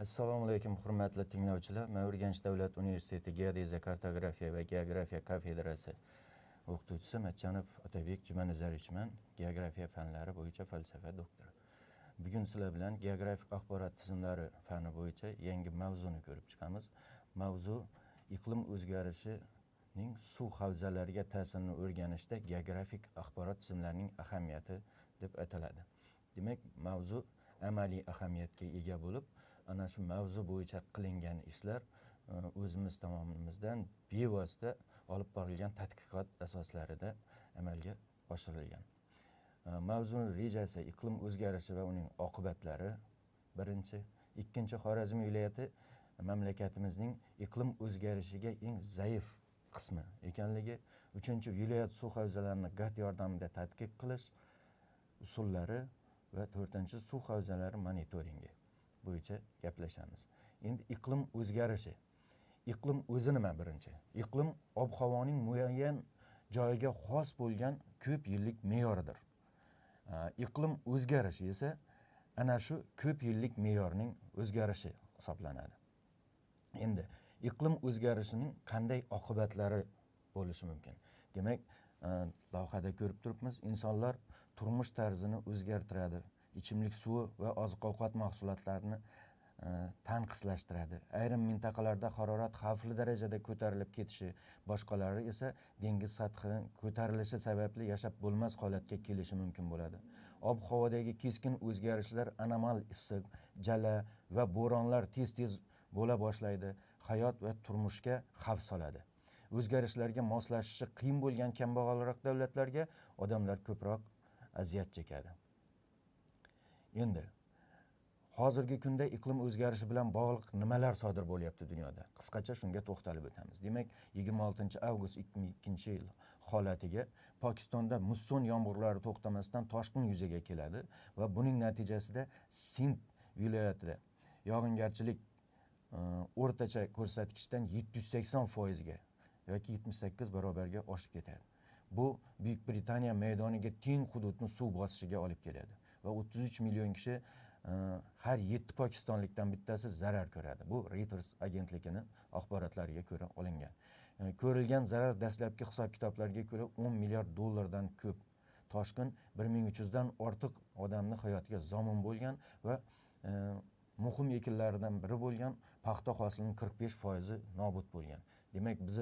Assalomu alaykum hurmatli tinglovchilar. Men Urganch davlat universiteti geodeziya, kartografiya va geografiya kafedrasi o'qituvchisi Matchonov Otabek Jumanazarichman, geografiya fanlari bo'yicha falsafa doktori. Bugun sizlar bilan geografik axborot tizimlari fani bo'yicha yangi mavzuni ko'rib chiqamiz. Mavzu iqlim o'zgarishining suv havzalariga ta'sirini o'rganishda geografik axborot tizimlarining ahamiyati deb ataladi. Demak, mavzu amaliy ahamiyatga ega bo'lib, ana shu mavzu bo'yicha qilingan ishlar o'zimiz tomonidan bevosita olib borilgan tadqiqot asoslarida amalga oshirilgan. Mavzuning rejasi iqlim o'zgarishi va uning oqibatlari birinchi, ikkinchi Xorazm viloyati mamlakatimizning iqlim o'zgarishiga eng zaif qismi ekanligi, uchinchi viloyat suv havzalarini GAT yordamida tadqiq qilish usullari va to'rtinchi suv havzalari monitoringi bo'yicha gaplashamiz. Endi iqlim o'zgarishi. Iqlim o'zi nima birinchi? Iqlim ob-havoning muayyan joyiga xos bo'lgan ko'p yillik me'yoridir. Iqlim o'zgarishi esa ana shu ko'p yillik me'yorning o'zgarishi hisoblanadi. Endi iqlim o'zgarishining qanday oqibatlari bo'lishi mumkin? Demak, lavhada ko'rib turibmiz, insonlar turmush tarzini o'zgartiradi, ichimlik suvi va oziq-ovqat mahsulotlarini tanqislashtiradi. Ayrim mintaqalarda harorat xavfli darajada ko'tarilib ketishi, boshqalari esa dengiz sathining ko'tarilishi sababli yashab bo'lmas holatga kelishi mumkin bo'ladi. Ob-havodagi keskin o'zgarishlar anomal issiq, jala va bo'ronlar tez-tez bo'la boshlaydi, hayot va turmushga xavf soladi. O'zgarishlarga moslashishi qiyin bo'lgan kambag'alroq davlatlarga odamlar ko'proq aziyat chekadi. Endi hozirgi kunda iqlim o'zgarishi bilan bog'liq nimalar sodir bo'lyapti dunyoda? Qisqacha shunga to'xtalib o'tamiz. Demak, 26 avgust 2002-yil holatiga Pokistonda musson yomg'irlari to'xtamasdan toshqin yuzaga keladi va buning natijasida Sind viloyatida yog'ingarchilik o'rtacha ko'rsatkichdan 780% ga yoki 78 barobarga oshib ketadi. Bu Buyuk Britaniya maydoniga teng hududni suv bosishiga olib keladi va 33 million kishi har 7 pokistonlikdan bittasi zarar ko'radi. Bu Reuters agentligining axborotlariga ko'ra olingan. Ko'rilgan zarar dastlabki hisob-kitoblarga ko'ra 10 milliard dollardan ko'p. Toshqin 1300 dan ortiq odamning hayotiga zomin bo'lgan va muhim ekinlardan biri bo'lgan paxta hosilining 45% nobud bo'lgan. Demak, biz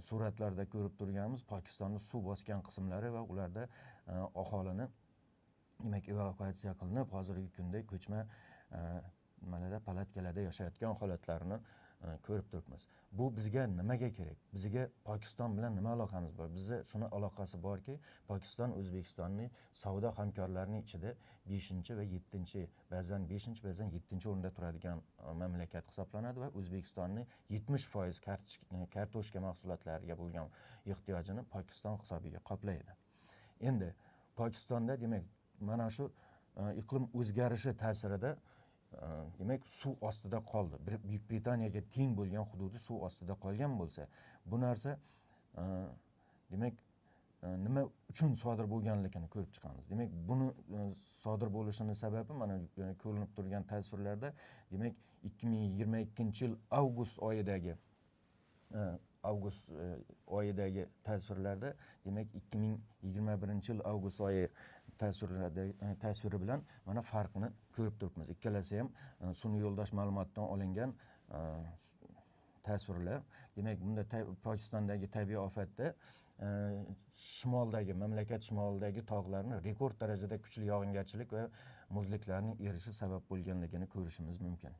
suratlarda ko'rib turganimiz Pokistonni suv bosgan qismlari va ularda aholini demak evakuatsiya qilinib, hozirgi kunda ko'chma nimalarda palatkalarda yashayotgan holatlarini ko'rib turibmiz. Bu bizga nimaga kerak? Bizga Pokiston bilan nima aloqamiz bor? Bizga shuni aloqasi borki, Pokiston O'zbekistonning savdo hamkorlarining ichida 5 va 7, ba'zan 5, ba'zan 7 o'rinda turadigan mamlakat hisoblanadi va O'zbekistonning 70% kartoshka mahsulotlariga bo'lgan ehtiyojini Pokiston hisobiga qoplaydi. Endi Pokistonda demak mana shu iqlim o'zgarishi ta'sirida demak suv ostida qoldi. Buyuk Britaniyaga teng bo'lgan hududi suv ostida qolgan bo'lsa, bu narsa demak nima uchun sodir bo'lganligini ko'rib chiqamiz. Demak, buni sodir bo'lishining sababi mana ko'rinib turgan tasvirlarda, demak 2022-yil avgust oyidagi tasvirlarda, demak 2021-yil avgust oyi tasviri bilan mana farqni ko'rib turibmiz. Ikkalasi ham sun'iy yo'ldosh ma'lumotdan olingan tasvirlar. Demak, bunda Pokistondagi tabiiy ofatda mamlakat shimolidagi tog'larni rekord darajada kuchli yog'ingarchilik va muzliklarning erishi sabab bo'lganligini ko'rishimiz mumkin.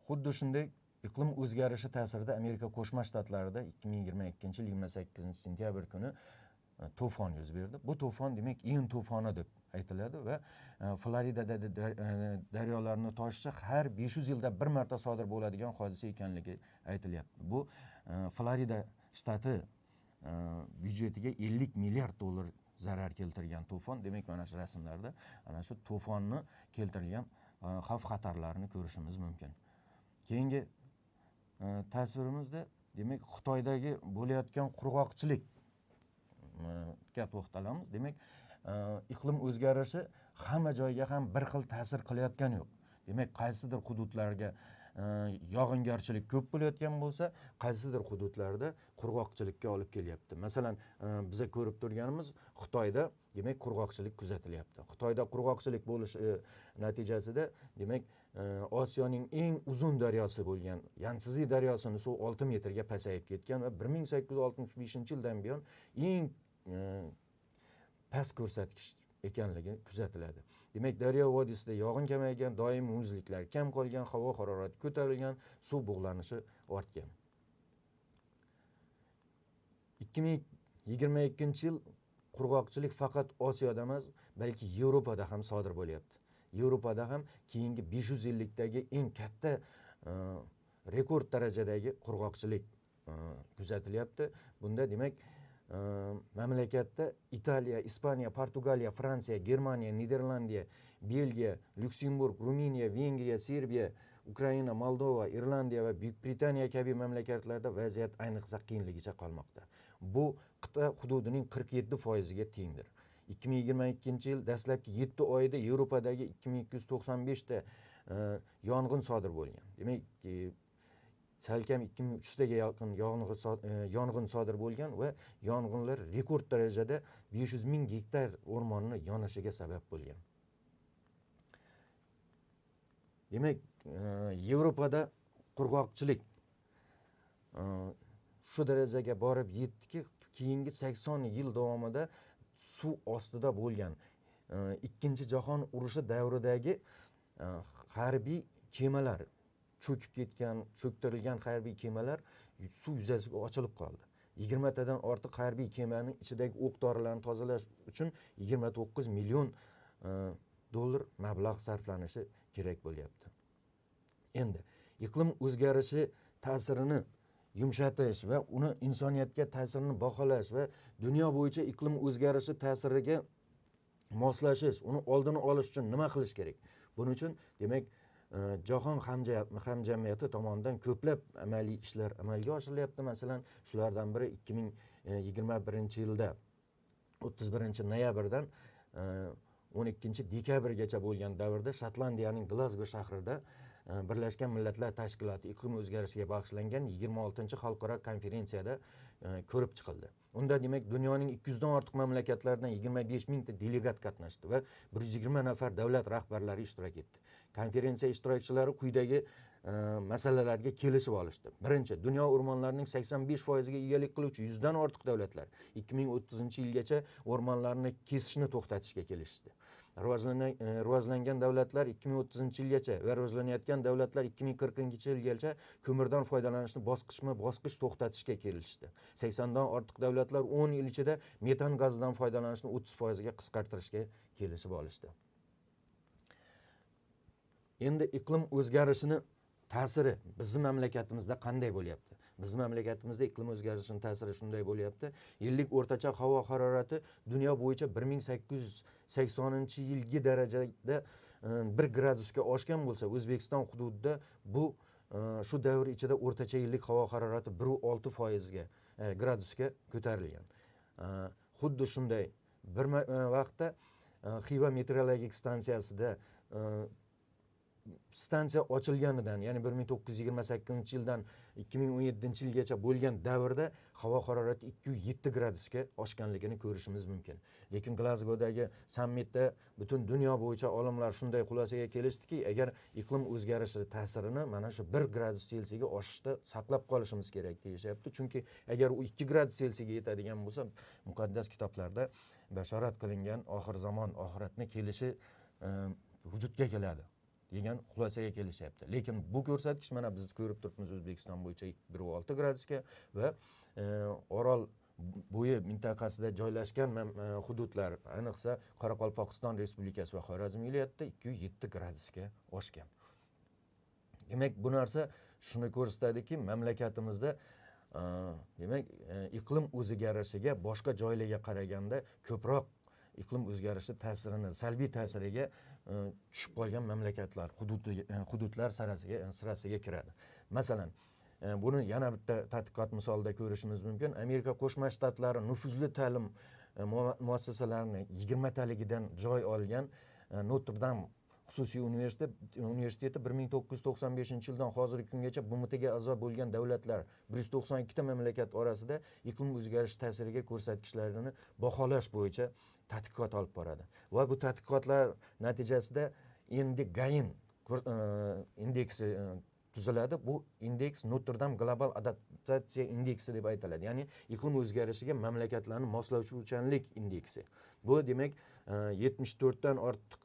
Xuddi shunday iqlim o'zgarishi ta'sirida Amerika Qo'shma Shtatlarida 2022-yil 28-sentyabr kuni to'fon yuz berdi. Bu to'fon demak Ian to'foni deb aytiladi va Floridada daryolarning toshishi har 500 yilda bir marta sodir bo'ladigan hodisa ekanligi aytilyapti. Bu Florida shtati byudjetiga 50 milliard dollar zarar keltirgan to'fon. Demak, mana shu rasmlarda ana shu to'fonni keltirgan xavf-xatarlarni ko'rishimiz mumkin. Keyingi tasvirimizda demak Xitoydagi bo'layotgan qurg'oqchilik ga to'xtalamiz. Demak, iqlim o'zgarishi hamma joyga ham bir xil ta'sir qilayotgani yo'q. Demak, qaysidir hududlarga yog'ingarchilik ko'p bo'layotgan bo'lsa, qaysidir hududlarda qurg'oqchilikka olib kelyapti. Masalan, biza ko'rib turganimiz Xitoyda demak qurg'oqchilik kuzatilyapti. Xitoyda qurg'oqchilik bo'lishi natijasida demak Osiyoning eng uzun daryosi bo'lgan Yansi daryosining suvi 6 metrga pasayib ketgan va 1865-yildan buyon eng past ko'rsatkich ekanligi kuzatiladi. Demak, daryo vodiysida yog'in kamaygan, doimiy muzliklar kam qolgan, havo harorati ko'tarilgan, suv bug'lanishi ortgan. 2022-yil qurg'oqchilik faqat Osiyoda emas, balki Yevropada ham sodir bo'lyapti. Yevropada ham keyingi 500 yillikdagi eng katta rekord darajadagi qurg'oqchilik kuzatilyapti. Bunda demak mamlakatda Italiya, Ispaniya, Portugaliya, Fransiya, Germaniya, Niderlandiya, Belgiya, Lyuksemburg, Ruminiya, Vengriya, Serbiya, Ukraina, Moldova, Irlandiya va Buyuk Britaniya kabi mamlakatlarda vaziyat ayniqsa qiyinligicha qolmoqda. Bu qit'a hududining 47%ga tengdir. 2022-yil dastlabki 7 oyda Yevropadagi 2295 ta yong'in sodir bo'lgan. Demak, salkam 2300 taga yaqin yong'in sodir bo'lgan va yong'inlar rekord darajada 500 ming gektar o'rmonni yonishiga sabab bo'lgan. Demak, Yevropada qurg'oqchilik shu darajaga borib yetdiki, keyingi 80 yil davomida suv ostida bo'lgan Ikkinchi jahon urushi davridagi harbiy kemalar cho'kib ketgan, cho'ktirilgan harbiy kemalar suv yuzasiga ochilib qoldi. 20 tadan ortiq harbiy kemaning ichidagi o'q-dorilarni tozalash uchun 29 million dollar mablag' sarflanishi kerak bo'lyapti. Endi iqlim o'zgarishi ta'sirini yumshatish va uni insoniyatga ta'sirini baholash va dunyo bo'yicha iqlim o'zgarishi ta'siriga moslashish, uni oldini olish uchun nima qilish kerak? Buning uchun demak jahon hamjamiyati tomonidan ko'plab amaliy ishlar amalga oshirilyapti. Masalan, shulardan biri 2021-yilda 31-noyabrdan 12-dekabrgacha bo'lgan davrda Shotlandiyaning Glazgo shahrida Birlashgan Millatlar Tashkiloti iqlim o'zgarishiga bag'ishlangan 26-xalqaro konferensiyada ko'rib chiqildi. Unda demak dunyoning 200 dan ortiq mamlakatlaridan 25 mingta delegat qatnashdi va 120 nafar davlat rahbarlari ishtirok etdi. Konferensiya ishtirokchilari quyidagi masalalarga kelishib olishdi. Birinchi, dunyo o'rmonlarining 85%ga egalik qiluvchi 100 dan ortiq davlatlar 2030-yilgacha o'rmonlarni kesishni to'xtatishga kelishdi. Rivojlangan davlatlar 2030-yilgacha va rivojlanayotgan davlatlar 2040-yilgacha ko'mirdan foydalanishni bosqichma-bosqich to'xtatishga kelishdi. 80 dan ortiq davlatlar 10 yil ichida metan gazidan foydalanishni 30% ga qisqartirishga kelishib olishdi. Endi iqlim o'zgarishini ta'siri bizning mamlakatimizda qanday bo'lyapti? Bizning mamlakatimizda iqlim o'zgarishining ta'siri shunday bo'lyapti. Yillik o'rtacha havo harorati dunyo bo'yicha 1880-yilgi darajada 1 gradusga oshgan bo'lsa, O'zbekiston hududida bu shu davr ichida o'rtacha yillik havo harorati 1.6% gradusga ko'tarilgan. Xuddi shunday bir vaqtda Xiva meteorologik stansiyasida stansiya ochilganidan, ya'ni 1928-yildan 2017-yilgacha bo'lgan davrda havo harorati 2.7 gradusga oshganligini ko'rishimiz mumkin. Lekin Glazgodagi sammitda butun dunyo bo'yicha olimlar shunday xulosaga kelishdiki, agar iqlim o'zgarishi ta'sirini mana shu 1 gradus Selsiyaga oshishda saqlab qolishimiz kerak deyishyapti. Chunki agar u 2 gradus Selsiyaga yetadigan bo'lsa, muqaddas kitoblarda bashorat qilingan oxir zamon, oxiratni kelishi vujudga keladi degan xulosaga kelishyapti. Lekin bu ko'rsatkich mana biz ko'rib turibmiz O'zbekiston bo'yicha 1.6 gradusga va Orol bo'yi mintaqasida joylashgan hududlar, ayniqsa Qoraqalpog'iston Respublikasi va Xorazm viloyatida 2.7 gradusga oshgan. Demak, bu narsa shuni ko'rsatadiki, mamlakatimizda demak iqlim o'zgarishiga boshqa joylarga qaraganda ko'proq iqlim o'zgarishi ta'sirini, salbiy ta'siriga tushib qolgan mamlakatlar, hududlar sirasiga kiradi. Masalan, buni yana bitta tadqiqot misolida ko'rishimiz mumkin. Amerika Qo'shma Shtatlari nufuzli ta'lim muassasalarini 20 taligidan joy olgan Notre Dame xususiy universiteti 1995-yildan hozirgi kungacha BMTga a'zo bo'lgan davlatlar 192 ta mamlakat orasida iqlim o'zgarishi ta'siriga ko'rsatkichlarini baholash bo'yicha tadqiqot olib boradi. Va bu tadqiqotlar natijasida endi Gain indeksi tuziladi. Bu indeks Notre Dame global adaptatsiya indeksi deb aytiladi. Ya'ni iqlim o'zgarishiga mamlakatlarni moslovchilik indeksi. Bu demak 74 dan ortiq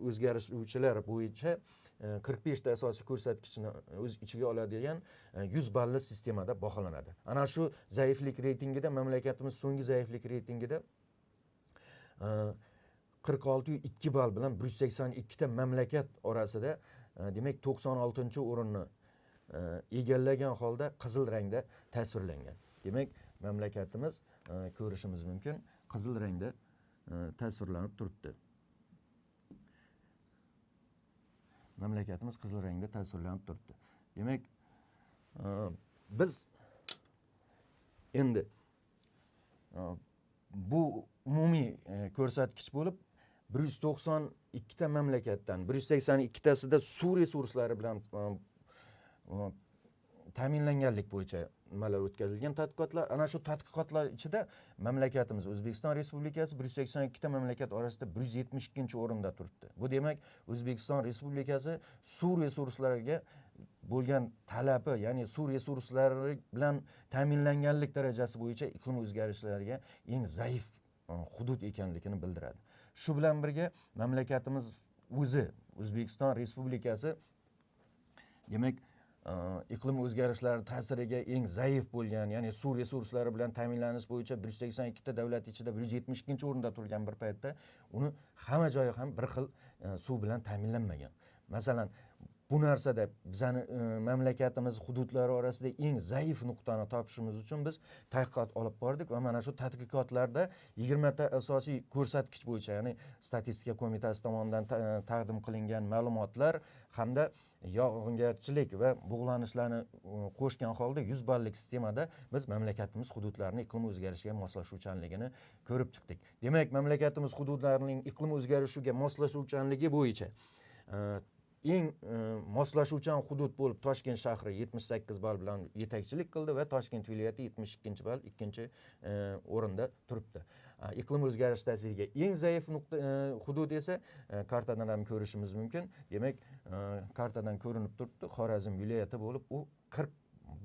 o'zgarishuvchilar bo'yicha 45 ta asosiy ko'rsatkichni o'z ichiga oladigan 100 balli sistemada baholanadi. Ana shu zaiflik reytingida mamlakatimiz so'nggi zaiflik reytingida 46,2 ball bilan 182 ta mamlakat orasida demak 96-o'rinni egallagan holda qizil rangda tasvirlangan. Demak, mamlakatimiz ko'rishimiz mumkin, qizil rangda tasvirlanib turibdi. Mamlakatimiz qizil rangda tasvirlanib turibdi. Demak, biz endi bu umumiy ko'rsatkich bo'lib 192 ta mamlakatdan 182 tasida suv resurslari bilan ta'minlanganlik bo'yicha nimalar o'tkazilgan tadqiqotlar. Ana shu tadqiqotlar ichida mamlakatimiz O'zbekiston Respublikasi 182 ta mamlakat orasida 172-o'rinda turibdi. Bu demak, O'zbekiston Respublikasi suv resurslariga bo'lgan talabi, ya'ni suv resurslari bilan ta'minlanganlik darajasi bo'yicha iqlim o'zgarishlariga eng zaif hudud ekanligini bildiradi. Shu bilan birga mamlakatimiz o'zi O'zbekiston Respublikasi demak iqlim o'zgarishlari ta'siriga eng zaif bo'lgan, ya'ni suv resurslari bilan ta'minlanish bo'yicha 182 ta davlat ichida 172-o'rinda turgan bir paytda uni hamma joyi ham bir xil suv bilan ta'minlanmagan. Masalan, bu narsada bizani mamlakatimiz hududlari orasida eng zaif nuqtani topishimiz uchun biz tadqiqot olib bordik va mana shu tadqiqotlarda 20 ta asosiy ko'rsatkich bo'yicha, ya'ni statistika qo'mitasi tomonidan taqdim qilingan ma'lumotlar hamda yog'ingarchilik va bug'lanishlarni qo'shgan holda 100 ballik sistemada biz mamlakatimiz hududlarining iqlim o'zgarishiga moslashuvchanligini ko'rib chiqdik. Demak, mamlakatimiz hududlarining iqlim o'zgarishiga moslashuvchanligi bo'yicha eng moslashuvchan hudud bo'lib Toshkent shahri 78 ball bilan yetakchilik qildi va Toshkent viloyati 72 ball ikkinchi o'rinda turibdi. Iqlim o'zgarishi ta'siriga eng zaif hudud esa kartadan ham ko'rishimiz mumkin. Demak, kartadan ko'rinib turibdi. Xorazm viloyati bo'lib, u 40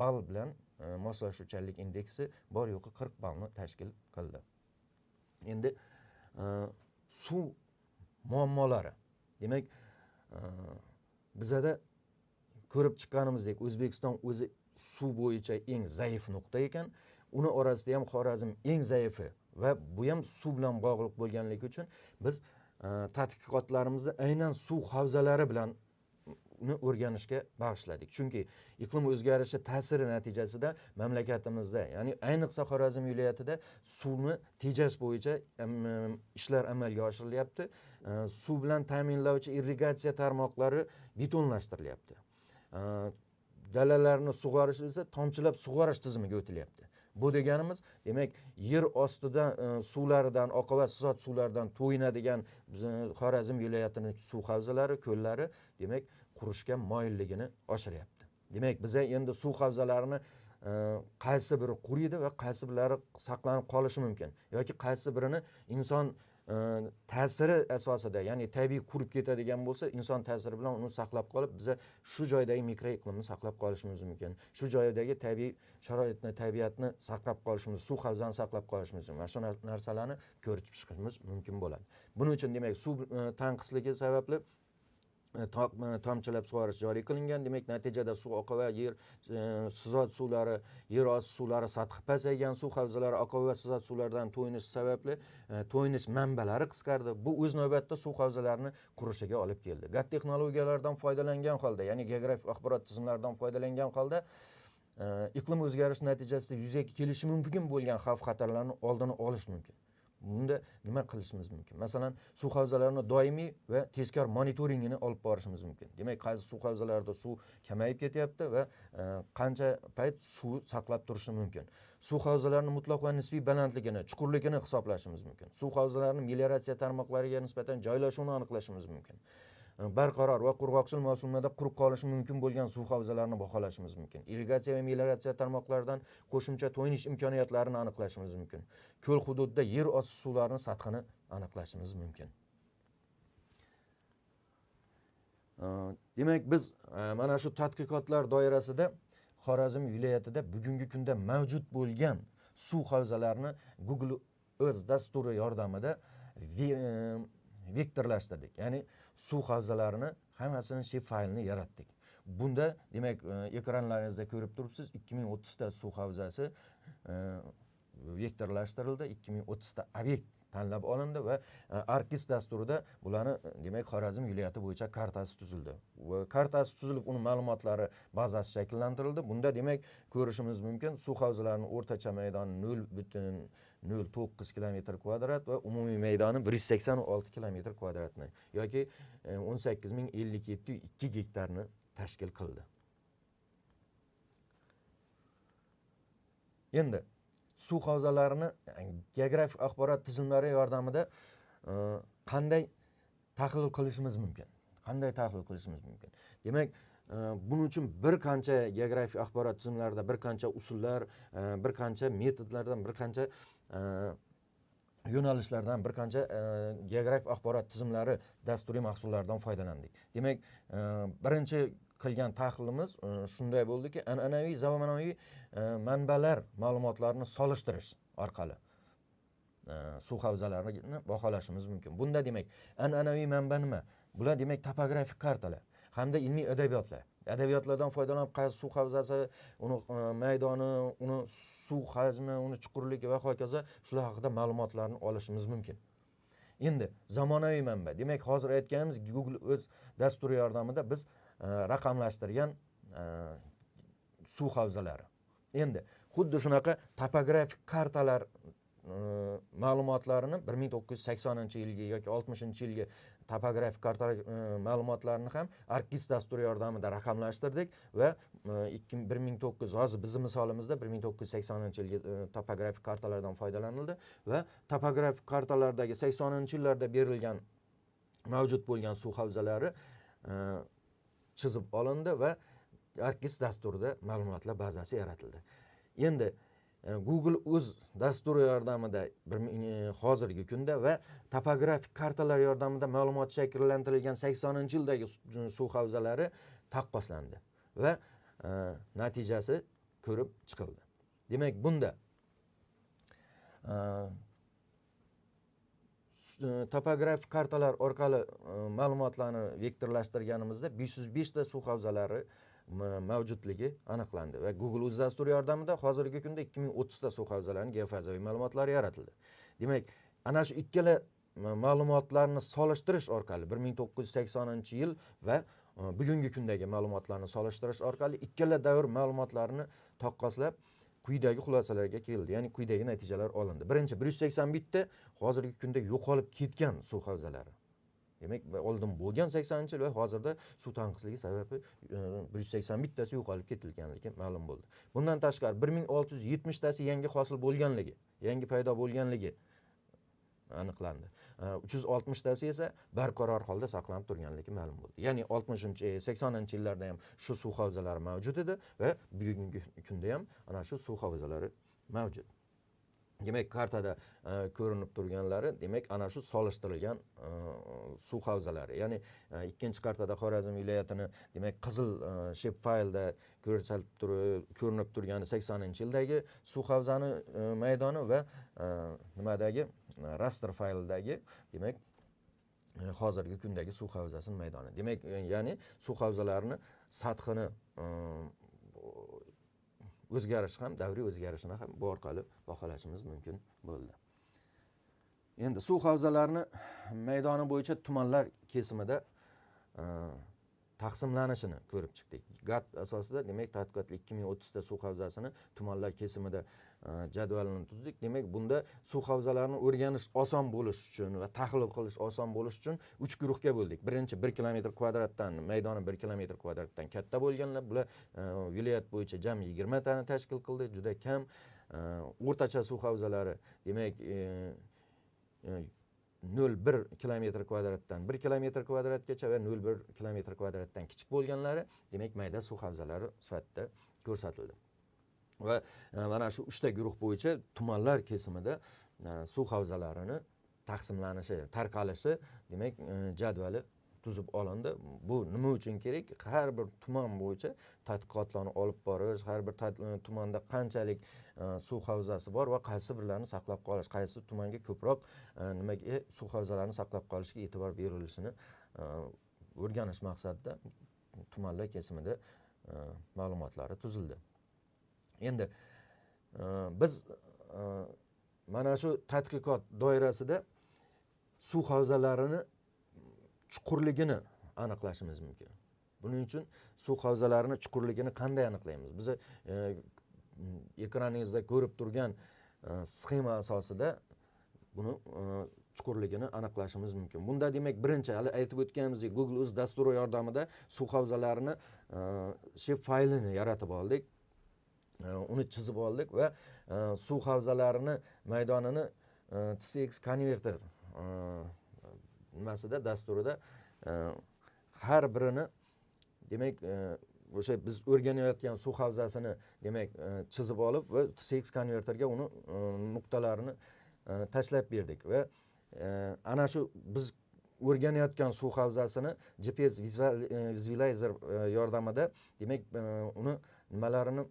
ball bilan moslashuvchanlik indeksi bor yo'qi 40 ballni tashkil qildi. Endi suv muammolari. Demak, bizada ko'rib chiqqanimizdek O'zbekiston o'zi suv bo'yicha eng zaif nuqta ekan. Uni orasida ham Xorazm eng zaifi va bu ham suv bilan bog'liq bo'lganligi uchun biz tadqiqotlarimizni aynan suv havzalari bilan o'rganishga bag'ishladik. Chunki iqlim o'zgarishi ta'siri natijasida mamlakatimizda, ya'ni ayniqsa Xorazm viloyatida suvni tejash bo'yicha ishlar amalga oshirilyapti. Suv bilan ta'minlovchi irrigatsiya tarmoqlari betonlashtirilyapti. Dalalarni sug'orish esa tomchilab sug'orish tizimiga o'tilyapti. Bu deganimiz, demak, yer ostidan suvlaridan, oqova sizot suvlaridan to'yinadigan Xorazm viloyatining suv havzalari, ko'llari, demak, qurishga moyilligini oshiryapti. Demak, biza endi suv havzalarini qaysi biri quriydi va qaysi birlari saqlanib qolishi mumkin yoki qaysi birini inson ta'siri asosida, ya'ni tabiiy qurib ketadigan bo'lsa, inson ta'siri bilan uni saqlab qolib, biza shu joydagi mikroiqlimni saqlab qolishimiz mumkin. Shu joydagi tabiiy sharoitni, tabiatni saqlab qolishimiz, suv havzani saqlab qolishimiz mumkin. Va shu narsalarni ko'rib chiqishimiz mumkin bo'ladi. Buning uchun demak, suv tanqisligi sababli tomchilab sug'orish joriy qilingan. Demak, natijada suv oqova yer sizot suvlari, yer osti suvlari sathi pasaygan, suv havzalari oqova sizot suvlardan to'yinish sababli to'yinish manbalari qisqardi. Bu o'z navbatida suv havzalarini qurishiga olib keldi. GAT texnologiyalardan foydalangan holda, ya'ni geografik axborot tizimlaridan foydalangan holda iqlim o'zgarishi natijasida yuzaga kelishi mumkin bo'lgan xavf-xatarlarni oldini olish mumkin. Bunda nima qilishimiz mumkin? Masalan, suv havzalarini doimiy va tezkor monitoringini olib borishimiz mumkin. Demak, qaysi suv havzalarida suv kamayib ketyapti va qancha payt suv saqlab turishi mumkin. Suv havzalarining mutlaq va nisbiy balandligini, chuqurligini hisoblashimiz mumkin. Suv havzalarining melioratsiya tarmoqlariga nisbatan joylashuvini aniqlashimiz mumkin. Barqaror va qurg'oqchil mavsumlarda quruq qolishi mumkin bo'lgan suv havzalarini baholashimiz mumkin. Irrigatsiya va melioratsiya tarmoqlaridan qo'shimcha to'yinish imkoniyatlarini aniqlashimiz mumkin. Ko'l hududida yer osti suvlarining sathini aniqlashimiz mumkin. Demak, biz mana shu tadqiqotlar doirasida Xorazm viloyatida bugungi kunda mavjud bo'lgan suv havzalarini Google o'z dasturi yordamida vektorlashtirdik. Ya'ni suv havzalarini hammasini shape faylni yaratdik. Bunda demak ekranlaringizda ko'rib turibsiz, 2030 ta suv havzasi vektorlashtirildi, 2030 ta obyekt tanlab olindi va ArcGIS dasturida bularni demak Xorazm viloyati bo'yicha kartasi tuzildi. Va kartasi tuzilib, uning ma'lumotlari bazasi shakllantirildi. Bunda demak ko'rishimiz mumkin, suv havzalarining o'rtacha maydoni 0,09 km kvadrat va umumiy maydoni 186 km kvadratni yoki 18057 gektarni tashkil qildi. Endi suv havzalarini geografik axborot tizimlari yordamida qanday tahlil qilishimiz mumkin? Demak, buning uchun bir qancha geografik axborot tizimlarida bir qancha usullar, bir qancha metodlardan, bir qancha yo'nalishlardan, bir qancha geografik axborot tizimlari dasturiy mahsullardan foydalandik. Demak, birinchi qilgan tahlilimiz shunday bo'ldiki, an'anaviy zamonaviy manbalar ma'lumotlarini solishtirish orqali suv havzalarini baholashimiz mumkin. Bunda demak, an'anaviy manba nima? Bular demak topografik kartalar hamda ilmiy adabiyotlar. Adabiyotlardan foydalanib qaysi suv havzasi, uni maydoni, uni suv hajmi, uni chuqurligi va hokazo shular haqida ma'lumotlarni olishimiz mumkin. Endi zamonaviy manba. Demak, hozir aytganimiz Google o'z dasturi yordamida biz raqamlashtirgan suv havzalari. Endi xuddi shunaqa topografik kartalar ma'lumotlarini 1980-yilgi yoki 60-yilgi topografik karta ma'lumotlarini ham ArcGIS dasturi yordamida raqamlashtirdik va 1900 hozir bizning misolimizda 1980-yilgi topografik kartalardan foydalanildi va topografik kartalardagi 80-yillarda berilgan mavjud bo'lgan suv havzalari chizib olindi va ArcGIS dasturida ma'lumotlar bazasi yaratildi. Endi Google o'z dasturi yordamida hozirgi kunda va topografik kartalar yordamida ma'lumot shakllantirilgan 80-yildagi suv havzalari taqqoslandi va natijasi ko'rib chiqildi. Demak, bunda topografik kartalar orqali ma'lumotlarni vektorlashtirganimizda 505 ta suv havzalari mavjudligi aniqlandi va Google o'z dasturi yordamida hozirgi kunda 2030 ta suv havzalarining geofazaviy ma'lumotlari yaratildi. Demak, ana shu ikkala ma'lumotlarni solishtirish orqali 1980-yil va bugungi kundagi ma'lumotlarni solishtirish orqali ikkala davr ma'lumotlarini taqqoslab quyidagi xulosalarga keldi. Ya'ni quyidagi natijalar olindi. Birinchi 181 ta hozirgi kunda yo'qolib ketgan suv havzalari. Demak, oldin bo'lgan 80-yil va hozirda suv tanqisligi sababli 181 tasi yo'qolib ketilganligi ma'lum bo'ldi. Bundan tashqari 1670 tasi yangi hosil bo'lganligi, yangi paydo bo'lganligi aniqlandi. 360 tasi esa barqaror holda saqlanib turganligi ma'lum bo'ldi. Ya'ni 80-yillarda ham shu suv havzalari mavjud edi va bugungi kunda ham ana shu suv havzalari mavjud. Demak, kartada ko'rinib turganlari, demak, ana shu solishtirilgan suv havzalari. Ya'ni ikkinchi kartada Xorazm viloyatini, demak, qizil shape faylda ko'rinib turgani 80-yildagi suv havzani maydoni va nimadagi raster fayldagi, demak, hozirgi kundagi suv havzasining maydoni. Demak, ya'ni suv havzalarini sathini o'zgarishi ham, davriy o'zgarishini ham bu orqali baholashimiz mumkin bo'ldi. Endi suv havzalarini maydoni bo'yicha tumanlar kesimida taqsimlanishini ko'rib chiqdik. GAT asosida demak tadqiqotlar 2030 ta suv havzasini tumanlar kesimida jadvalini tuzdik. Demak, bunda suv havzalarini o'rganish oson bo'lish uchun va tahlil qilish oson bo'lish uchun 3 guruhga bo'ldik. Birinchi 1 kilometr kvadratdan, maydoni 1 kilometr kvadratdan katta bo'lganlar, bular viloyat bo'yicha jami 20 tani tashkil qildi, juda kam. O'rtacha suv havzalari demak 0,1 kilometr kvadratdan 1 kilometr kvadratgacha va 0,1 kilometr kvadratdan kichik bo'lganlari demak mayda suv havzalari sifatida ko'rsatildi. Va mana shu 3 ta guruh bo'yicha tumanlar kesimida suv havzalarini taqsimlanishi, tarqalishi demak jadvali tuzib olindi. Bu nima uchun kerak? Har bir tuman bo'yicha tadqiqotlarni olib borish, har bir tumanda qanchalik suv havzasi bor va qaysi birlarini saqlab qolish, qaysi tumanga ko'proq nimaga suv havzalarini saqlab qolishga e'tibor berilishini o'rganish maqsadida tumanlar kesimida ma'lumotlari tuzildi. Endi biz mana shu tadqiqot doirasida suv havzalarini chuqurligini aniqlashimiz mumkin. Buning uchun suv havzalarini chuqurligini qanday aniqlaymiz? Biz ekraningizda ko'rib turgan sxema asosida buni chuqurligini aniqlashimiz mumkin. Bunda demak birinchi hali aytib o'tganimizdek Google o'z dasturi yordamida suv havzalarini shape faylini yaratib oldik. Uni chizib oldik va suv havzalarini maydonini TCX konverter nimasida dasturida har birini demak o'sha biz o'rganayotgan suv havzasini demak chizib olib va TCX konverterga uni nuqtalarini tashlab berdik va ana shu biz o'rganayotgan suv havzasini GPS visualizer yordamida demak uni nimalarini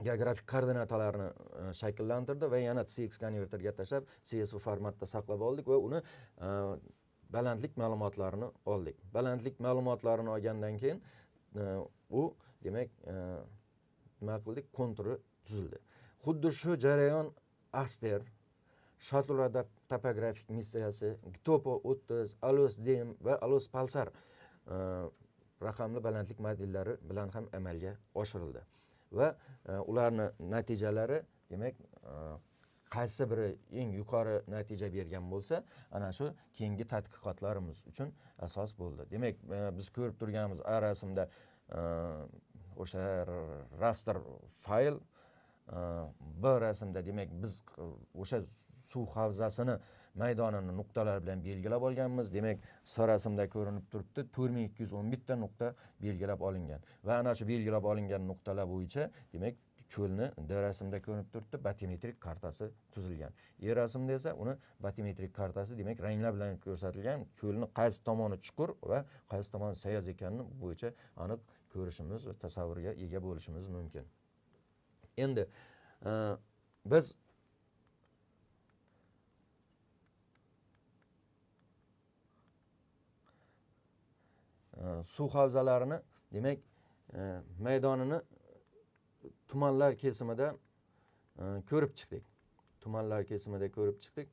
geografik koordinatalarini shakllantirdi va yana TCX konverterga tashlab CSV formatda saqlab oldik va uni balandlik ma'lumotlarini oldik. Balandlik ma'lumotlarini olgandan keyin u demak nima qildik? Konturi tuzildi. Xuddi shu jarayon Aster, Shatlurada topografik missiyasi, Gtopo 30, Alos Dem va Alos Palsar raqamli balandlik modellari bilan ham amalga oshirildi. Va ularning natijalari demak qaysi biri eng yuqori natija bergan bo'lsa, ana shu keyingi tadqiqotlarimiz uchun asos bo'ldi. Demak, biz ko'rib turganimiz A rasmda o'sha raster fayl, B rasmda demak biz o'sha suv havzasini maydonini nuqtalar bilan belgilab olganmiz. Demak, S rasmda ko'rinib turibdi, 4211 ta nuqta belgilab olingan. Va ana shu belgilab olingan nuqtalar bo'yicha demak ko'lni D rasmda ko'rinib turibdi, batimetrik kartasi tuzilgan. E rasmda esa uni batimetrik kartasi demak ranglar bilan ko'rsatilgan, ko'lni qaysi tomoni chuqur va qaysi tomoni sayoz ekanini bo'yicha aniq ko'rishimiz va tasavvurga ega bo'lishimiz mumkin. Endi biz suv havzalarini demak maydonini tumanlar kesimida ko'rib chiqdik. Tumanlar kesimida ko'rib chiqdik.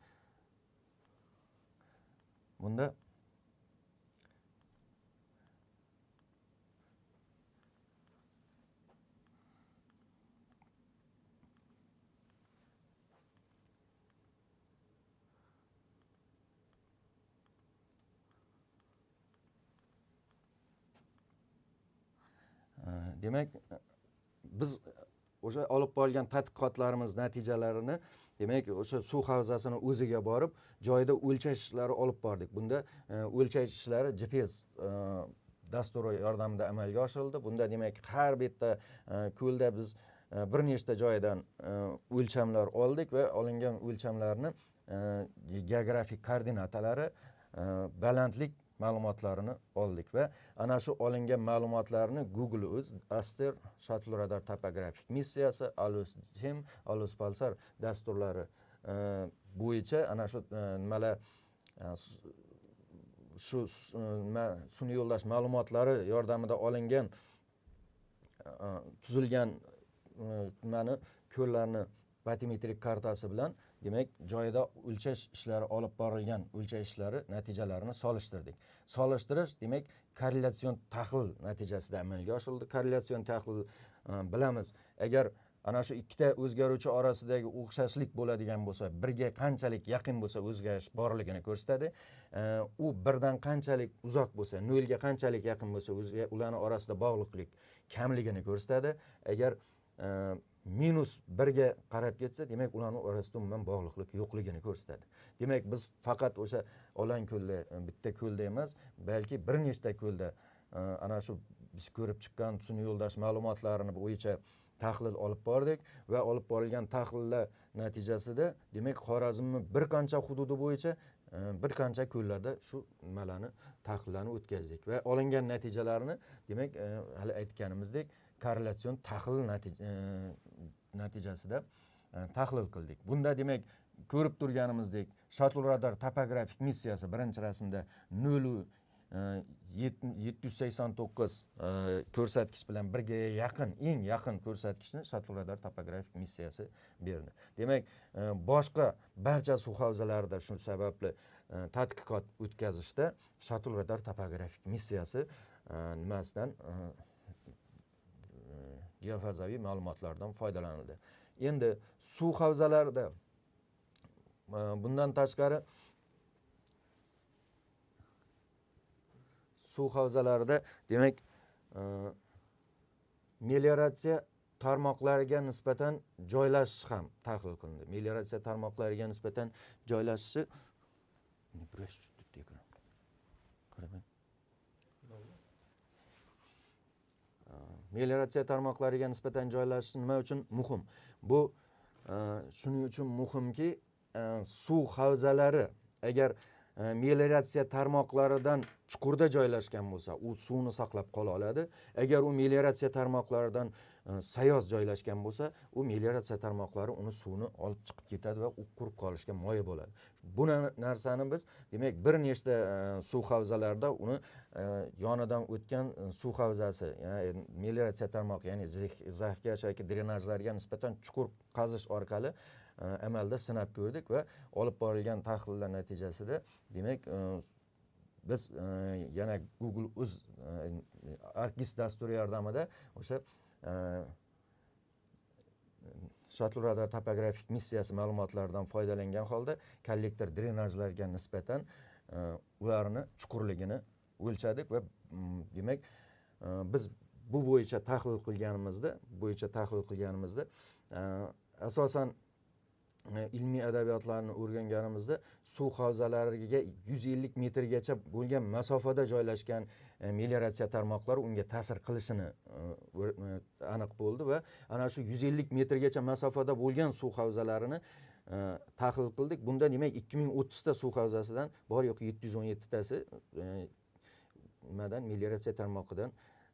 Bunda demak biz o'sha olib borgan tadqiqotlarimiz natijalarini demak o'sha suv havzasini o'ziga borib joyida o'lchash ishlari olib bordik. Bunda o'lchash ishlari GPS dasturi yordamida amalga oshirildi. Bunda demak har bitta ko'lda biz bir nechta joydan o'lchamlar oldik va olingan o'lchamlarni geografik koordinatalari, balandlik ma'lumotlarini oldik va ana shu olingan ma'lumotlarni Google o'z Aster, Shuttle radar topografik missiyasi, Alos Dem, Alos Palsar dasturlari bo'yicha ana shu nimalar shu sun'iy yo'ldosh ma'lumotlari yordamida olingan tuzilgan nimani ko'llarni batimetrik kartasi bilan demak joyida o'lchash ishlari olib borilgan o'lchash ishlari natijalarini solishtirdik. Solishtirish demak korrelyatsion tahlil natijasida amalga oshirildi. Korrelyatsion tahlil bilamiz, agar ana shu ikkita o'zgaruvchi orasidagi o'xshashlik bo'ladigan bo'lsa, birga qanchalik yaqin bo'lsa o'zgarish borligini ko'rsatadi. U birdan qanchalik uzoq bo'lsa, nolga qanchalik yaqin bo'lsa, ularning orasida bog'liqlik kamligini ko'rsatadi. Agar minus 1 ga qarab ketsa, demak ularning orasida umuman bog'liqlik yo'qligini ko'rsatadi. Demak biz faqat o'sha Olan ko'lda, bitta ko'lda emas, balki bir nechta ko'lda ana shu biz ko'rib chiqqan sun'iy yo'ldosh ma'lumotlarini bo'yicha tahlil olib bordik va olib borilgan tahlillar natijasida demak Xorazmning bir qancha hududi bo'yicha bir qancha ko'llarda shu nimalarni tahlillarni o'tkazdik va olingan natijalarni demak hali aytganimizdek korrelyatsion tahlil natijasida tahlil qildik. Bunda demak ko'rib turganimizdek shuttle radar topografik missiyasi birinchi rasmda 789 ko'rsatkich bilan birga yaqin, eng yaqin ko'rsatkichni shuttle radar topografik missiyasi berdi. Demak, boshqa barcha suv havzalarida shu sababli tadqiqot o'tkazishda shuttle radar topografik missiyasi nimasidan geofazaviy ma'lumotlardan foydalanildi. Endi suv havzalarida bundan tashqari suv havzalarida demak melioratsiya tarmoqlariga nisbatan joylashish ham tahlil qilindi. Melioratsiya tarmoqlariga nisbatan joylashishi melioratsiya tarmoqlariga nisbatan joylashish nima uchun muhim? Bu shuning uchun muhimki, suv havzalari agar melioratsiya tarmoqlaridan chuqurda joylashgan bo'lsa, u suvni saqlab qola oladi. Agar u melioratsiya tarmoqlaridan sayoz joylashgan bo'lsa, u melioratsiya tarmoqlari uni suvni olib chiqib ketadi va u qurib qolishga moya bo'ladi. Bu narsani biz demak bir nechta suv havzalarida uni yonidan o'tgan suv havzasi, ya'ni melioratsiya tarmoqi, ya'ni zaxkash yoki drenajlarga nisbatan chuqur qazish orqali amalda sinab ko'rdik va olib borilgan tahlillar natijasida demak biz yana Google o'z ArcGIS dasturi yordamida o'sha shuttle radar topografik missiyasi ma'lumotlaridan foydalangan holda kollektor drenajlarga nisbatan ularni chuqurligini o'lchadik va demak biz bu bo'yicha tahlil qilganimizda asosan ilmiy adabiyotlarni o'rganganimizda suv havzalariga 150 metrgacha bo'lgan masofada joylashgan melioratsiya tarmoqlari unga ta'sir qilishini aniq bo'ldi va ana shu 150 metrgacha masofada bo'lgan suv havzalarini tahlil qildik. Bunda demak 2030 ta suv havzasidan bor yo'q 717 tasi nimadan melioratsiya tarmoqidan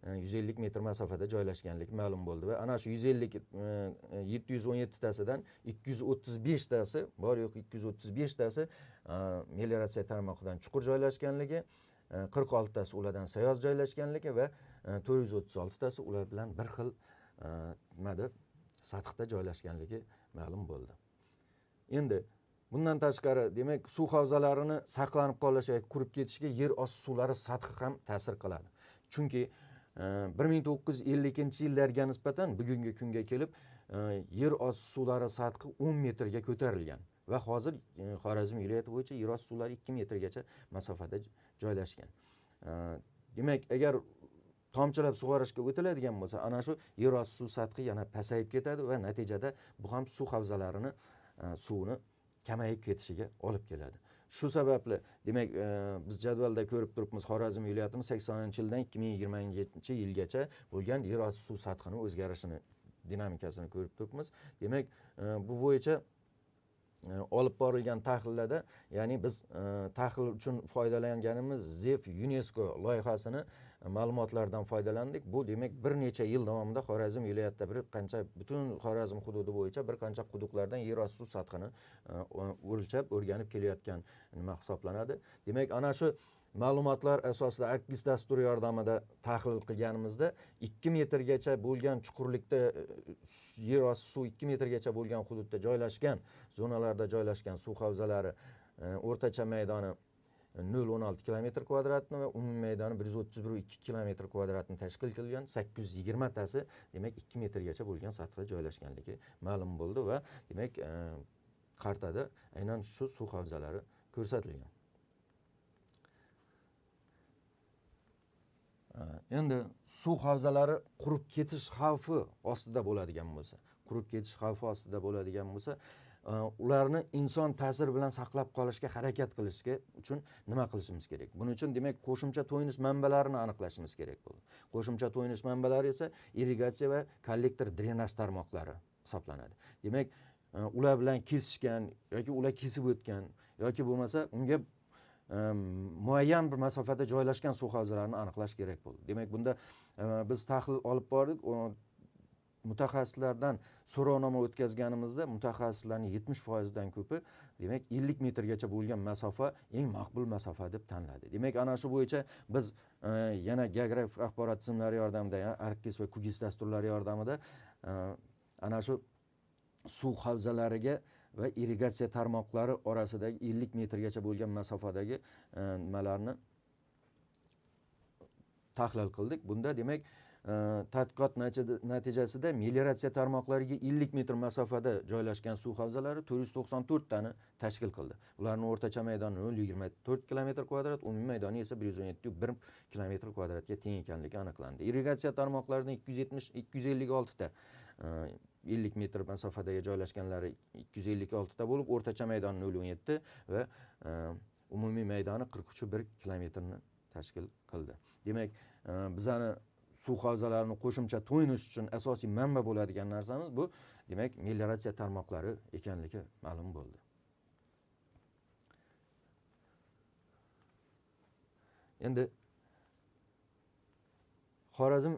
150 metr masofada joylashganligi ma'lum bo'ldi va ana shu 717 tasidan 235 tasi bor yo'q 235 tasi melioratsiya tarmoqidan chuqur joylashganligi, 46 tasi ulardan sayoz joylashganligi va 436 tasi ular bilan bir xil nimada sathda joylashganligi ma'lum bo'ldi. Endi bundan tashqari demak suv havzalarini saqlanib qolishi yoki qurib ketishiga yer osti suvlari sathi ham ta'sir qiladi. Chunki 1950-yillarga nisbatan bugungi kunga kelib yer osti suvlari sathi 10 metrga ko'tarilgan va hozir Xorazm viloyati bo'yicha yer osti suvlari 2 metrgacha masofada joylashgan. Demak, agar tomchilab sug'orishga o'tiladigan bo'lsa, ana shu yer osti suv sathi yana pasayib ketadi va natijada bu ham suv havzalarini suvni kamayib ketishiga olib keladi. Shu sababli demak biz jadvalda ko'rib turibmiz, Xorazm viloyatining 80-yildan 2027-yilgacha bo'lgan yer osti suv sathining o'zgarishini dinamikasini ko'rib turibmiz. Demak, bu bo'yicha olib borilgan tahlillarda, ya'ni biz tahlil uchun foydalanganimiz ZEF UNESCO loyihasini ma'lumotlardan foydalandik. Bu demak bir necha yil davomida Xorazm viloyatida bir qancha butun Xorazm hududi bo'yicha bir qancha quduqlardan yer osti suv sathini o'lchab o'rganib kelayotgan nima hisoblanadi. Demak, ana shu ma'lumotlar asosida ArcGIS dasturi yordamida tahlil qilganimizda 2 metrgacha bo'lgan chuqurlikda yer osti suv 2 metrgacha bo'lgan hududda joylashgan, zonalarda joylashgan suv havzalari o'rtacha maydoni 0,16 kilometr kvadratni va umumiy maydoni 131,2 kilometr kvadratni tashkil qilgan. 820 tasi demak 2 metrgacha bo'lgan sathda joylashganligi ma'lum bo'ldi va demak xaritada aynan shu suv havzalari ko'rsatilgan. Endi suv havzalari qurib ketish xavfi ostida bo'ladigan bo'lsa, ularni inson ta'siri bilan saqlab qolishga harakat qilishga uchun nima qilishimiz kerak? Buning uchun demak qo'shimcha to'yinish manbalarini aniqlashimiz kerak bo'ldi. Qo'shimcha to'yinish manbalari esa irrigatsiya va kollektor drenaj tarmoqlari hisoblanadi. Demak, ular bilan kesishgan yoki ular kesib o'tgan yoki bo'lmasa unga muayyan bir masofada joylashgan suv havzalarini aniqlash kerak bo'ldi. Demak, bunda biz tahlil olib bordik. Mutaxassislardan so'rovnoma o'tkazganimizda mutaxassislarning 70% dan ko'pi demak 50 metrgacha bo'lgan masofa eng maqbul masofa deb tanladi. Demak, ana shu bo'yicha biz yana geografik axborot tizimlari yordamida, ArcGIS va QGIS dasturlari yordamida ana shu suv havzalariga va irrigatsiya tarmoqlari orasidagi 50 metrgacha bo'lgan masofadagi nimalarni tahlil qildik. Bunda demak tadqiqot natijasida melioratsiya tarmoqlariga 50 metr masofada joylashgan suv havzalari 494 tani tashkil qildi. Ularning o'rtacha maydoni 0,24 kilometr kvadrat, umumiy maydoni esa 117,1 kilometr kvadratga teng ekanligi aniqlandi. Irrigatsiya tarmoqlarining 256 ta 50 metr masofadagi joylashganlari 256 ta bo'lib, o'rtacha maydoni 0,17 va umumiy maydoni 43,1 kilometrni tashkil qildi. Demak, bizani suv havzalarini qo'shimcha to'yinish uchun asosiy manba bo'ladigan narsamiz bu demak melioratsiya tarmoqlari ekanligi ma'lum bo'ldi. Endi Xorazm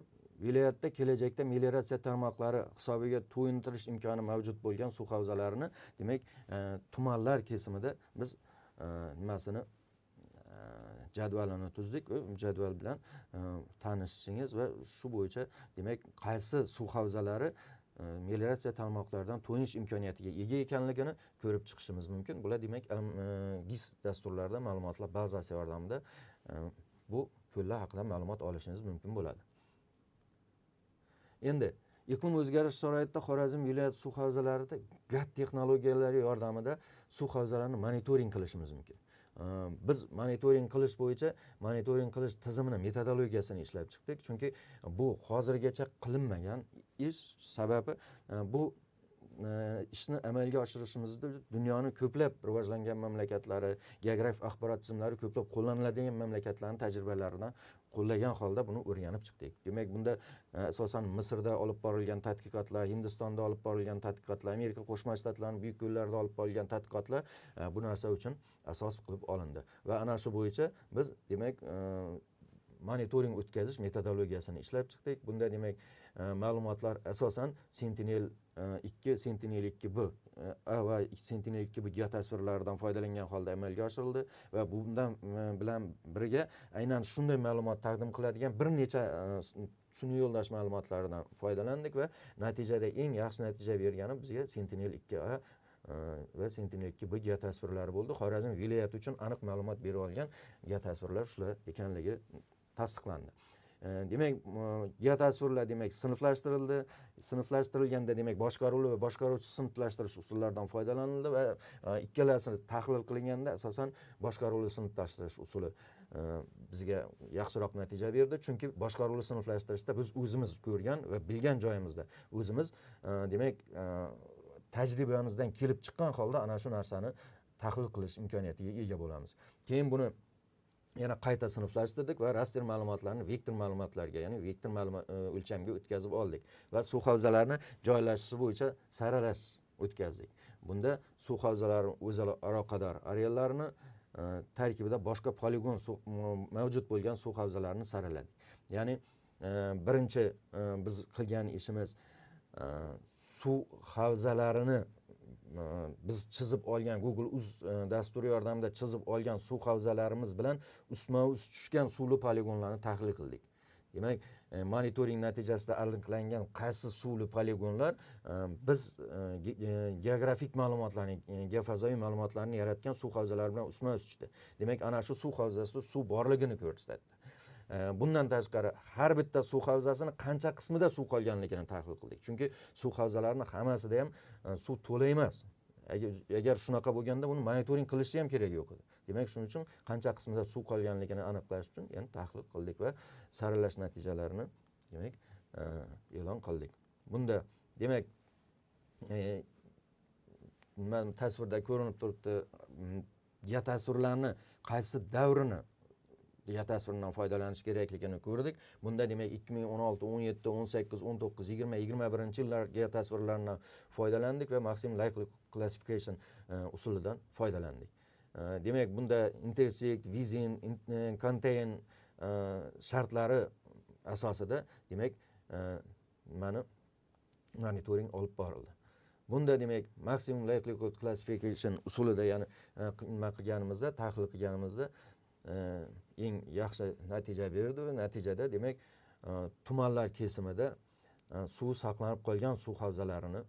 viloyatida kelajakda melioratsiya tarmoqlari hisobiga to'yintirish imkoni mavjud bo'lgan suv havzalarini demak tumanlar kesimida biz nimasini jadvalini tuzdik. Jadval bilan tanishishingiz va shu bo'yicha demak qaysi suv havzalari melioratsiya tarmoqlaridan to'yinish imkoniyatiga ega ekanligini ko'rib chiqishimiz mumkin. Bular demak GIS dasturlarida ma'lumotlar bazasi yordamida bu ko'llar haqida ma'lumot olishingiz mumkin bo'ladi. Endi iqlim o'zgarishi sharoitida Xorazm viloyat suv havzalarida GAT texnologiyalari yordamida suv havzalarini monitoring qilishimiz mumkin. Biz monitoring qilish bo'yicha monitoring qilish tizimini metodologiyasini ishlab chiqdik. Chunki bu hozirgacha qilinmagan ish, sababi bu ishni amalga oshirishimizda dunyoning ko'plab rivojlangan mamlakatlari, geografik axborot tizimlari ko'plab qo'llaniladigan mamlakatlarning tajribalaridan qo'llagan holda buni o'rganib chiqdik. Demak, bunda asosan Misrda olib borilgan tadqiqotlar, Hindistonda olib borilgan tadqiqotlar, Amerika Qo'shma Shtatlarining buyuk ko'llarida olib borilgan tadqiqotlar bu narsa uchun asos qilib olindi. Va ana shu bo'yicha biz demak monitoring o'tkazish metodologiyasini ishlab chiqdik. Bunda demak ma'lumotlar asosan Sentinel-2, Sentinel-2B va Sentinel-2B geotasvirlaridan foydalangan holda amalga oshirildi va bundan bilan birga aynan shunday ma'lumot taqdim qiladigan bir necha sun'iy yo'ldosh ma'lumotlaridan foydalandik va natijada eng yaxshi natija bergani bizga Sentinel-2A va Sentinel-2B geotasvirlari bo'ldi. Xorazm viloyati uchun aniq ma'lumot bera olgan geotasvirlar shular ekanligi tasdiqlandi. Demak, geotasvirlar demak sinflashtirildi. Sinflashtirilganda demak boshqaruvli va boshqaruvchi sinflashtirish usullaridan foydalanildi va ikkalasini tahlil qilinganda asosan boshqaruvli sinflashtirish usuli bizga yaxshiroq natija berdi. Chunki boshqaruvli sinflashtirishda biz o'zimiz ko'rgan va bilgan joyimizda o'zimiz demak tajribamizdan kelib chiqqan holda ana shu narsani tahlil qilish imkoniyatiga ega bo'lamiz. Keyin buni yana qayta sinflashtirdik va raster ma'lumotlarini vektor ma'lumotlarga, ya'ni vektor o'lchamga o'tkazib oldik va suv havzalarini joylashishi bo'yicha saralash o'tkazdik. Bunda suv havzalari o'zaro qadar areallarini tarkibida boshqa poligon mavjud bo'lgan suv havzalarini saraladik. Ya'ni birinchi biz qilgan ishimiz suv havzalarini biz chizib olgan Google Uz dasturi yordamida chizib olgan suv havzalarimiz bilan ustma-ust tushgan suvli poligonlarni tahlil qildik. Demak, monitoring natijasida aniqlangan qaysi suvli poligonlar biz geografik ma'lumotlarni, geofazoviy ma'lumotlarni yaratgan suv havzalari bilan ustma-ust tushdi. Demak, ana shu suv havzasida suv borligini ko'rsatdi. Bundan tashqari har bitta suv havzasini qancha qismida suv qolganligini tahlil qildik. Chunki suv havzalarining hammasida ham suv to'la emas. Agar shunaqa bo'lganda buni monitoring qilishni ham kerak yo'q edi. Demak, shuning uchun qancha qismida suv qolganligini aniqlash uchun yana tahlil qildik va saralash natijalarini demak e'lon qildik. Bunda demak tasvirda ko'rinib turibdi, geotasvirlarni qaysi davrini geotasvirdan foydalanish kerakligini ko'rdik. Bunda demak 2016, 17, 18, 19, 20, 21-yillar geotasvirlaridan foydalandik va maximum likelihood classification usulidan foydalandik. Demak, bunda intersect, within, contain shartlari asosida demak mana monitoring olib borildi. Bunda demak maximum likelihood classification usulida ya'ni nima qilganimizda, tahlil qilganimizda eng yaxshi natija berdi va natijada demak tumanlar kesimida suv saqlanib qolgan suv havzalarini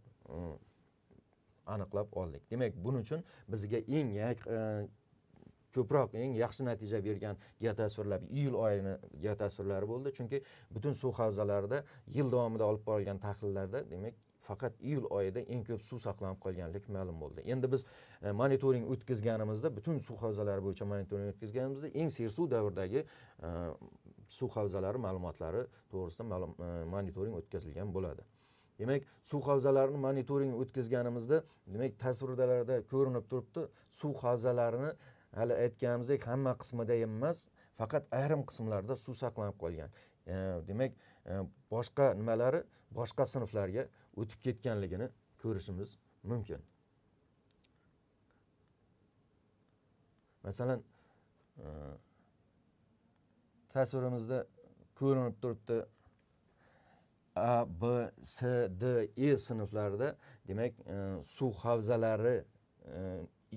aniqlab oldik. Demak, buning uchun bizga ko'proq eng yaxshi natija bergan geotasvirlar iyul oyining geotasvirlari bo'ldi. Chunki butun suv havzalarida yil davomida olib borilgan tahlillarda demak faqat iyul oyida eng ko'p suv saqlanib qolganligi ma'lum bo'ldi. Endi biz monitoring o'tkazganimizda, butun suv havzalari bo'yicha monitoring o'tkazganimizda eng sersuv davrdagi suv havzalari ma'lumotlari to'g'risida monitoring o'tkazilgan bo'ladi. Demak, suv havzalarini monitoring o'tkazganimizda, demak tasvirlarda ko'rinib turibdi, suv havzalarini hali aytganimizdek hamma qismida emas, faqat ayrim qismlarda suv saqlanib qolgan. Demak, boshqa nimalari boshqa sinflarga o'tib ketganligini ko'rishimiz mumkin. Masalan, tasvirimizda ko'rinib turibdi A, B, C, D, E sinflarida demak suv havzalari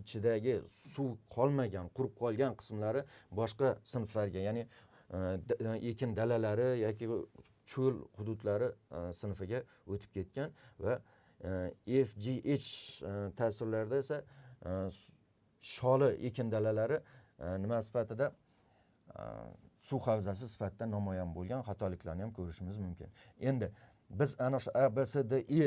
ichidagi suv qolmagan, qurib qolgan qismlari boshqa sinflarga, ya'ni ekin dalalari yoki cho'l hududlari sinfiga o'tib ketgan va FGH tasvirlarda esa sholi ekin dalalari nima sifatida suv havzasi sifatida namoyon bo'lgan xatoliklarni ham ko'rishimiz mumkin. Endi biz ana shu A, B, C, D, E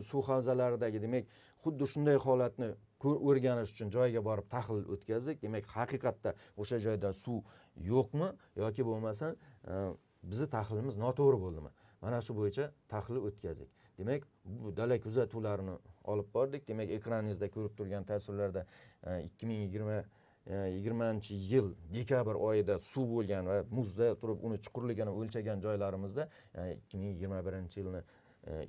suv havzalaridagi demak xuddi shunday holatni o'rganish uchun joyga borib tahlil o'tkazdik. Demak, haqiqatda o'sha joyda suv yo'qmi yoki bo'lmasa bizni tahlilimiz noto'g'ri bo'ldimi? Mana shu bo'yicha tahlil o'tkazdik. Demak, bu dala kuzatuvlarini olib bordik. Demak, ekraningizda ko'rib turgan tasvirlarda 2020-yil dekabr oyida suv bo'lgan va muzda turib uni chuqurligini o'lchagan joylarimizda 2021-yilni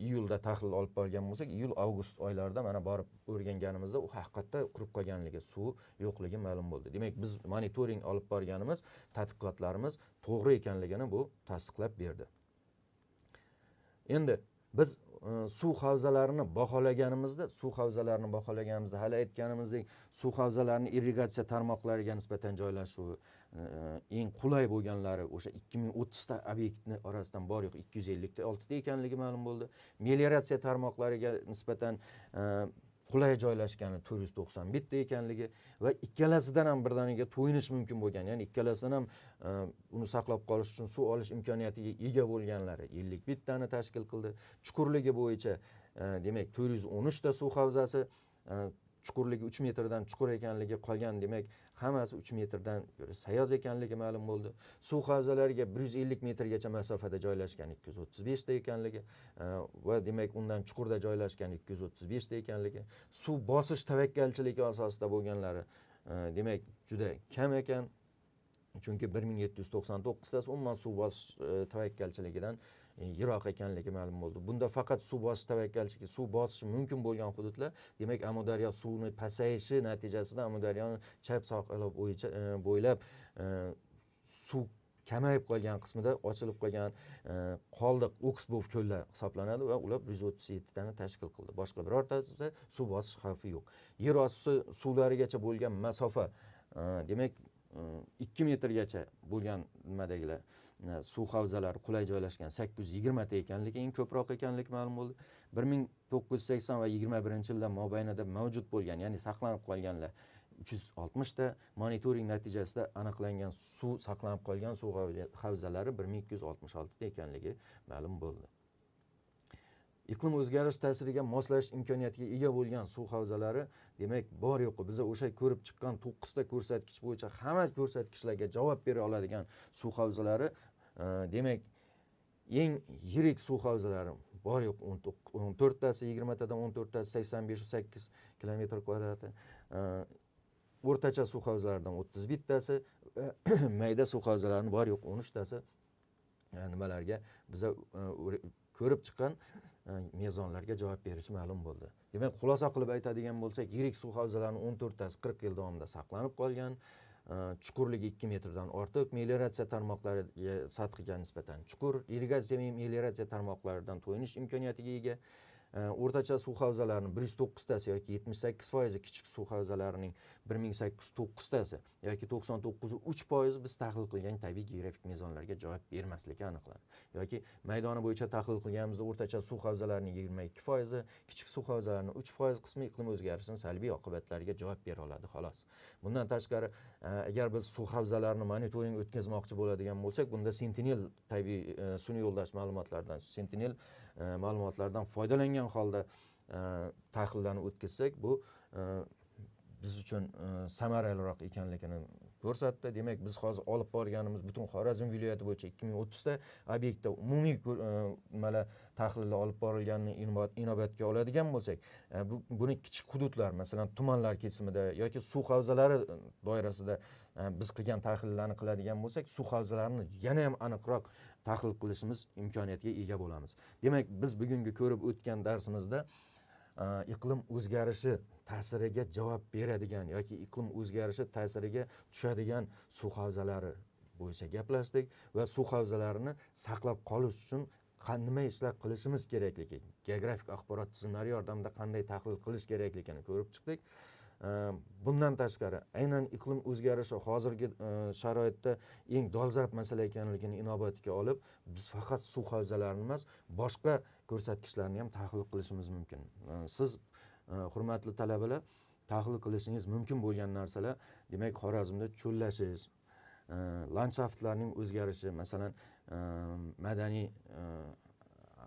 iyulda tahlil olib borgan bo'lsak, iyul-avgust oylarida mana borib o'rganganimizda u haqiqatda qurib qolganligi, suv yo'qligi ma'lum bo'ldi. Demak, biz monitoring olib borganimiz, tadqiqotlarimiz to'g'ri ekanligini bu tasdiqlab berdi. Endi biz suv havzalarini baholaganimizda hali aytganimizdek, suv havzalarining irrigatsiya tarmoqlariga nisbatan joylashuvi eng qulay bo'lganlari o'sha 2030 ta obyektni orasidan bor yo'q 250 ta 6 ta ekanligi ma'lum bo'ldi. Melioratsiya tarmoqlariga nisbatan qulay joylashgani 491 ta ekanligi va ikkalasidan ham birdaniga to'yinish mumkin bo'lgan, ya'ni ikkalasidan ham uni saqlab qolish uchun suv olish imkoniyatiga ega bo'lganlari 51 tani tashkil qildi. Chuqurligi bo'yicha demak 413 ta suv havzasi, chuqurligi 3 metrdan chuqur ekanligi, qolgan demak hammasi 3 metrdan sayoz ekanligi ma'lum bo'ldi. Suv havzalariga 150 metrgacha masofada joylashgan 235 ta ekanligi va demak undan chuqurda joylashgan 235 ta ekanligi, suv bosish tavakkalchiligi asosida bo'lganlari demak juda kam ekan. Chunki 1799 tasi umuman suv bosish tavakkalchiligidan yiroq ekanligi ma'lum bo'ldi. Bunda faqat suv bosish tavakkalchiligi, suv bosishi mumkin bo'lgan hududlar, demak Amudaryo suvini pasayishi natijasida Amudaryoni chap sohili bo'ylab suv kamayib qolgan qismida ochilib qolgan qoldiq Oksbov ko'llar hisoblanadi va ular 137 tani tashkil qildi. Boshqa birortasida suv bosish xavfi yo'q. Yer osti suvlarigacha bo'lgan masofa, demak 2 metrgacha bo'lgan nimadagilar suv havzalari qulay joylashgan 820 ta ekanligi, eng ko'proq ekanligi ma'lum bo'ldi. 1980 va 21-yilda mobaynida mavjud bo'lgan, ya'ni saqlanib qolganlar 360 ta, monitoring natijasida aniqlangan suv saqlanib qolgan suv havzalari 1266 ta ekanligi ma'lum bo'ldi. Iqlim o'zgarish ta'siriga moslashish imkoniyatiga ega bo'lgan suv havzalari, demak, bor yo'q biz o'sha ko'rib chiqqan 9 ta ko'rsatkich bo'yicha hamma ko'rsatkichlarga javob bera oladigan suv havzalari, demak, eng yirik suv havzalari bor yo'q 14 tasi, 20 tadan 14 tasi 85-8 kilometr kvadrat, o'rtacha suv havzalaridan 31 tasi, mayda suv havzalarining bor yo'q 13 tasi nimalarga biza ko'rib chiqqan mezonlarga javob berishi ma'lum bo'ldi. Demak, xulosa qilib aytadigan bo'lsak, yirik suv havzalarining 14 tasi 40 yil davomida saqlanib qolgan, chuqurligi 2 metrdan ortiq, melioratsiya tarmoqlariga sathiga nisbatan chuqur, irrigatsiya melioratsiya tarmoqlaridan to'yinish imkoniyatiga ega, o'rtacha suv havzalarining 109 tasi yoki 78% kichik suv havzalarining 1809 tasi yoki 99.3% biz tahlil qilgan tabiiy geografik mezonlarga javob bermasligi aniqlandi. Yoki maydoni bo'yicha tahlil qilganimizda o'rtacha suv havzalarining 22%, kichik suv havzalarining 3% qismi iqlim o'zgarishining salbiy oqibatlariga javob bera oladi, xolos. Bundan tashqari, agar biz suv havzalarini monitoring o'tkazmoqchi bo'ladigan bo'lsak, bunda Sentinel tabiiy sun'iy yo'ldosh ma'lumotlardan, Sentinel ma'lumotlardan foydalangan holda tahlillarni o'tkazsak, bu biz uchun samaraliroq ekanligini ko'rsatdi. Demak, biz hozir olib borganimiz butun Xorazm viloyati bo'yicha 2030 ta obyektda umumiy tahlillar olib borilganini inobatga oladigan bo'lsak, buni kichik hududlar, masalan, tumanlar kesimida yoki suv havzalari doirasida biz qilgan tahlillarni qiladigan bo'lsak, suv havzalarini yana ham aniqroq tahlil qilishimiz imkoniyatiga ega bo'lamiz. Demak, biz bugungi ko'rib o'tgan darsimizda iqlim o'zgarishi ta'siriga javob beradigan yoki iqlim o'zgarishi ta'siriga tushadigan suv havzalari bo'yicha gaplashdik va suv havzalarini saqlab qolish uchun nima ishlar qilishimiz kerakligi, geografik axborot tizimlari yordamida qanday tahlil qilish kerakligini ko'rib chiqdik. Bundan tashqari, aynan iqlim o'zgarishi hozirgi sharoitda eng dolzarb masala ekanligini inobatga olib, biz faqat suv havzalarini emas, boshqa ko'rsatkichlarni ham tahlil qilishimiz mumkin. Siz, hurmatli talabalar, tahlil qilishingiz mumkin bo'lgan narsalar, demak, Xorazmda cho'llashish, landshaftlarning o'zgarishi, masalan, madaniy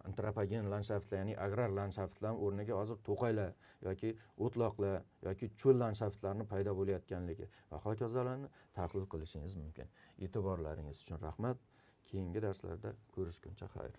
antropogen landshaftlar, ya'ni agrar landshaftlar o'rniga hozir to'qaylar yoki o'tloqlar yoki cho'l landshaftlarini paydo bo'layotganligi va hokazolarni tahlil qilishingiz mumkin. E'tiborlaringiz uchun rahmat. Keyingi darslarda ko'rishguncha xayr.